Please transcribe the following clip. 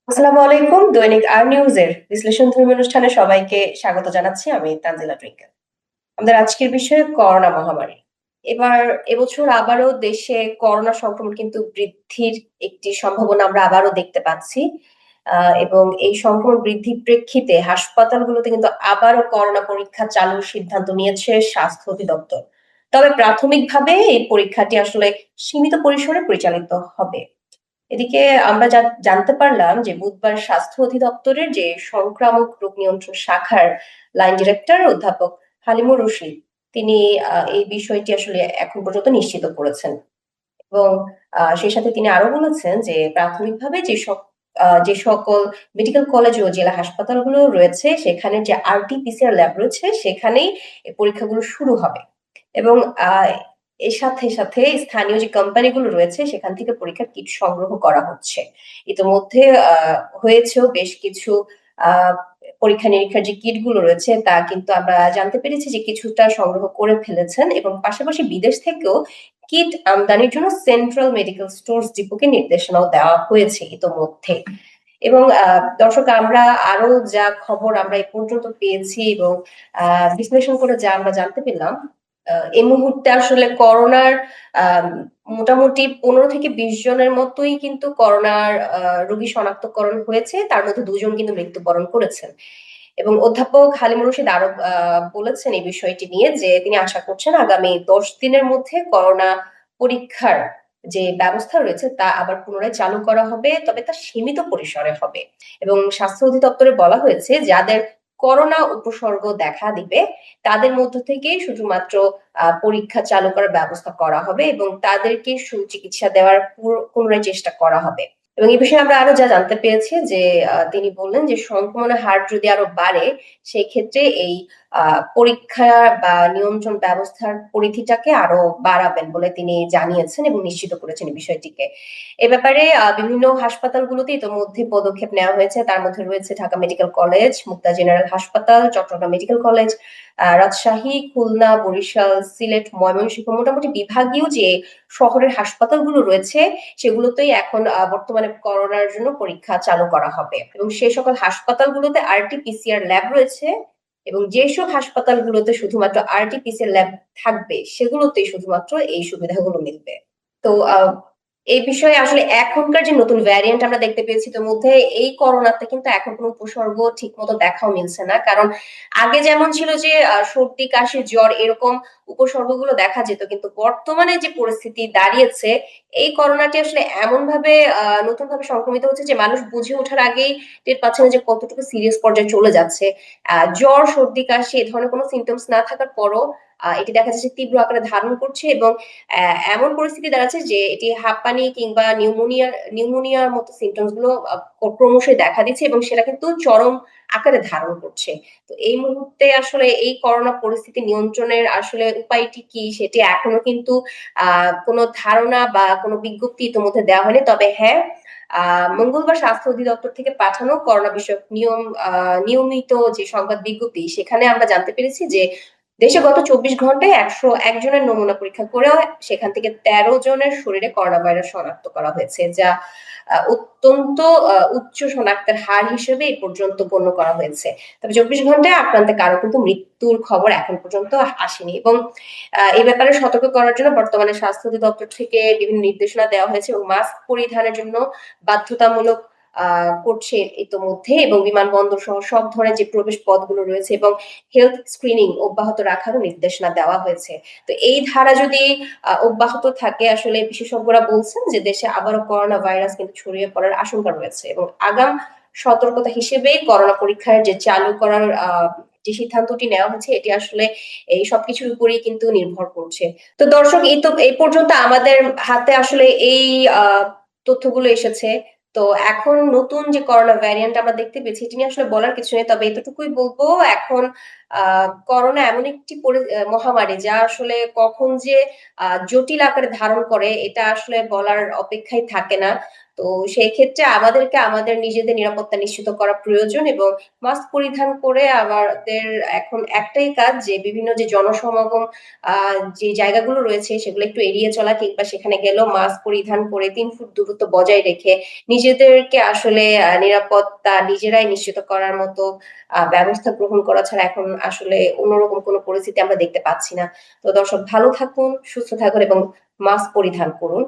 আসসালামু আলাইকুম। দৈনিক আর নিউজের বিশ্লেষণধর্মী অনুষ্ঠানে সবাইকে স্বাগত জানাচ্ছি। আমি তানজিলা টুইঙ্কেল। আমাদের আজকের বিষয় করোনা মহামারী। এবার এবছর আবারও দেশে করোনা সংক্রমণ কিন্তু বৃদ্ধির একটি সম্ভাবনা আমরা আবারও দেখতে পাচ্ছি। এবং এই সংক্রমণ বৃদ্ধির প্রেক্ষিতে হাসপাতালগুলোতে কিন্তু আবারও করোনা পরীক্ষা চালুর সিদ্ধান্ত নিয়েছে স্বাস্থ্য অধিদপ্তর। তবে প্রাথমিকভাবে এই পরীক্ষাটি আসলে সীমিত পরিসরে পরিচালিত হবে। এদিকে আমরা জানতে পারলাম যে বুধবার স্বাস্থ্য অধিদপ্তরের যে সংক্রামক রোগ নিয়ন্ত্রণ শাখার লাইন ডিরেক্টর অধ্যাপক হালিমুর রশিদ তিনি এই বিষয়টি আসলে এখন পর্যন্ত নিশ্চিত করেছেন। এবং সেই সাথে তিনি আরো বলেছেন যে প্রাথমিকভাবে যে সকল মেডিকেল কলেজ ও জেলা হাসপাতালগুলো রয়েছে সেখানে যে আরটি-পিসিআর ল্যাব রয়েছে সেখানেই এই পরীক্ষাগুলো শুরু হবে। এবং এর সাথে সাথে স্থানীয় যে কোম্পানিগুলো রয়েছে সেখান থেকে পরীক্ষার কিট সংগ্রহ করা হচ্ছে। ইতিমধ্যে হয়েছেও বেশ কিছু আহ পরীক্ষা নিরীক্ষার যে কিট গুলো রয়েছে তা কিন্তু আমরা জানতে পেরেছি যে কিছুটা সংগ্রহ করে ফেলেছেন, এবং পাশাপাশি বিদেশ থেকেও কিট আমদানির জন্য সেন্ট্রাল মেডিকেল স্টোরস ডিপোকে নির্দেশনাও দেওয়া হয়েছে ইতোমধ্যে। এবং দর্শক, আমরা আরো যা খবর আমরা এ পর্যন্ত পেয়েছি এবং বিশ্লেষণ করে যা আমরা জানতে পেলাম, এই মুহূর্তে আসলে করোনার আহ মোটামুটি 15 থেকে 20 জনের মতোই কিন্তু করোনার রোগী শনাক্তকরণ হয়েছে, তার মধ্যে 2 জন কিন্তু মৃত্যুবরণ করেছেন। এবং অধ্যাপক হালিমুর রশিদ আরো বলেছেন এই বিষয়টি নিয়ে যে তিনি আশা করছেন আগামী 10 দিনের মধ্যে করোনা পরীক্ষার যে ব্যবস্থা রয়েছে তা আবার পুনরায় চালু করা হবে, তবে তা সীমিত পরিসরে হবে। এবং স্বাস্থ্য অধিদপ্তরে বলা হয়েছে যাদের করোনা উপসর্গ দেখা দিবে তাদের মধ্য থেকে শুধুমাত্র পরীক্ষা চালু করার ব্যবস্থা করা হবে এবং তাদেরকে সুচিকিৎসা দেওয়ার পুনরায় চেষ্টা করা হবে। এবং এই বিষয়ে আমরা আরো যা জানতে পেরেছি যে তিনি বললেন যে সংক্রমণের হার যদি আরো বাড়ে সেই ক্ষেত্রে এই পরীক্ষা বা নিয়ন্ত্রণ ব্যবস্থার পরিধিটাকে আরো বাড়াবেন বলে তিনি জানিয়েছেন এবং নিশ্চিত করেছেন এই বিষয়টিকে। এ ব্যাপারে বিভিন্ন হাসপাতালগুলোতে ইতোমধ্যে পদক্ষেপ নেওয়া হয়েছে, তার মধ্যে রয়েছে ঢাকা মেডিকেল কলেজ, মুক্তা জেনারেল হাসপাতাল, চট্টগ্রাম মেডিকেল কলেজ, রাজশাহী, খুলনা, বরিশাল, সিলেট, ময়মনসিংহ, মোটামুটি বিভাগীয় যে শহরের হাসপাতালগুলো রয়েছে সেগুলোতেই এখন বর্তমানে করোনার জন্য পরীক্ষা চালু করা হবে। এবং সে সকল হাসপাতালগুলোতে আরটি-পিসিআর ল্যাব রয়েছে, এবং যেসব হাসপাতালগুলোতে শুধুমাত্র আরটি-পিসিআর ল্যাব থাকবে সেগুলোতেই শুধুমাত্র এই সুবিধাগুলো মিলবে। তো এই বিষয়ে আসলে এখনকার যে নতুন ভ্যারিয়েন্ট আমরা দেখতে পেয়েছি তোর মধ্যে, এই করোনাতে কিন্তু এখন কোনো উপসর্গ ঠিক মতো দেখাও মিলছে না। কারণ আগে যেমন ছিল যে সর্দি কাশি জ্বর এরকম উপসর্গগুলো দেখা যেত, কিন্তু বর্তমানে যে পরিস্থিতি দাঁড়িয়েছে এই করোনাটি আসলে এমন ভাবে নতুন ভাবে সংক্রমিত হচ্ছে যে মানুষ বুঝে ওঠার আগেই টের পাচ্ছে না যে কতটুকু সিরিয়াস পর্যায়ে চলে যাচ্ছে। জ্বর সর্দি কাশি এ ধরনের কোনো সিমটমস না থাকার পরও এটি দেখা যাচ্ছে তীব্র আকারে ধারণ করছে, এবং এমন পরিস্থিতি দাঁড়াচ্ছে যে এটি হাঁপানি কিংবা নিউমোনিয়ার মতো সিমটমস গুলো ক্রমশই দেখা দিচ্ছে এবং সেটা কিন্তু চরম আকারে ধারণ করছে। তো এই মুহূর্তে আসলে এই করোনা পরিস্থিতি নিয়ন্ত্রণের আসলে উপায়টি কি সেটি এখনো কিন্তু কোনো ধারণা বা কোনো বিজ্ঞপ্তি ইতোমধ্যে দেওয়া হয়নি। তবে হ্যাঁ, মঙ্গলবার স্বাস্থ্য অধিদপ্তর থেকে পাঠানো করোনা বিষয়ক নিয়মিত যে সংবাদ বিজ্ঞপ্তি সেখানে আমরা জানতে পেরেছি যে দেশে গত 24 ঘন্টায় 101 জনের নমুনা পরীক্ষা করেও সেখান থেকে 13 জনের শরীরে করোনা ভাইরাস শনাক্ত করা হয়েছে, যা অত্যন্ত উচ্চ শনাক্তের হার হিসেবে এই পর্যন্ত গণ্য করা হয়েছে। তবে 24 ঘন্টায় আক্রান্তে কারো কিন্তু মৃত্যুর খবর এখন পর্যন্ত আসেনি। এবং এই ব্যাপারে সতর্ক করার জন্য বর্তমানে স্বাস্থ্য অধিদপ্তর থেকে বিভিন্ন নির্দেশনা দেওয়া হয়েছে এবং মাস্ক পরিধানের জন্য বাধ্যতামূলক করছে ইতোমধ্যে, এবং বিমানবন্দর সহ সব ধরনের যে প্রবেশ পথগুলো রয়েছে এবং হেলথ স্ক্রিনিং অব্যাহত রাখারও নির্দেশনা দেওয়া হয়েছে। তো এই ধারা যদি অব্যাহত থাকে, আসলে বিশেষজ্ঞরা বলছেন যে দেশে আবারও করোনা ভাইরাস কিন্তু ছড়িয়ে পড়ার আশঙ্কা রয়েছে, এবং আগাম সতর্কতা হিসেবে করোনা পরীক্ষার যে চালু করার যে সিদ্ধান্তটি নেওয়া হয়েছে এটি আসলে এই সবকিছুর উপরেই কিন্তু নির্ভর করছে। তো দর্শক, এই পর্যন্ত আমাদের হাতে আসলে এই তথ্যগুলো এসেছে। তো এখন নতুন যে করোনা ভ্যারিয়েন্ট আমরা দেখতে পেয়েছি এটি নিয়ে আসলে বলার কিছু নেই, তবে এতটুকুই বলবো এখন করোনা এমন একটি মহামারী যা আসলে কখন যে জটিল আকারে ধারণ করে এটা আসলে বলার অপেক্ষাই থাকে না। তো সেই ক্ষেত্রে আমাদেরকে আমাদের নিজেদের নিরাপত্তা নিশ্চিত করা প্রয়োজন এবং মাস্ক পরিধান করে আমাদের এখন একটাই কাজ যে বিভিন্ন যে জনসমাগম আ যে জায়গাগুলো রয়েছে সেগুলো একটু এড়িয়ে চলা কিংবা সেখানে গেলেও মাস্ক পরিধান করে ৩ ফুট দূরত্ব বজায় রেখে নিজেদেরকে আসলে নিরাপত্তা নিজেরাই নিশ্চিত করার মতো ব্যবস্থা গ্রহণ করা ছাড়া এখন আসলে অন্যরকম কোনো পরিস্থিতি আমরা দেখতে পাচ্ছি না। তো দর্শক ভালো থাকুন, সুস্থ থাকুন এবং মাস্ক পরিধান করুন।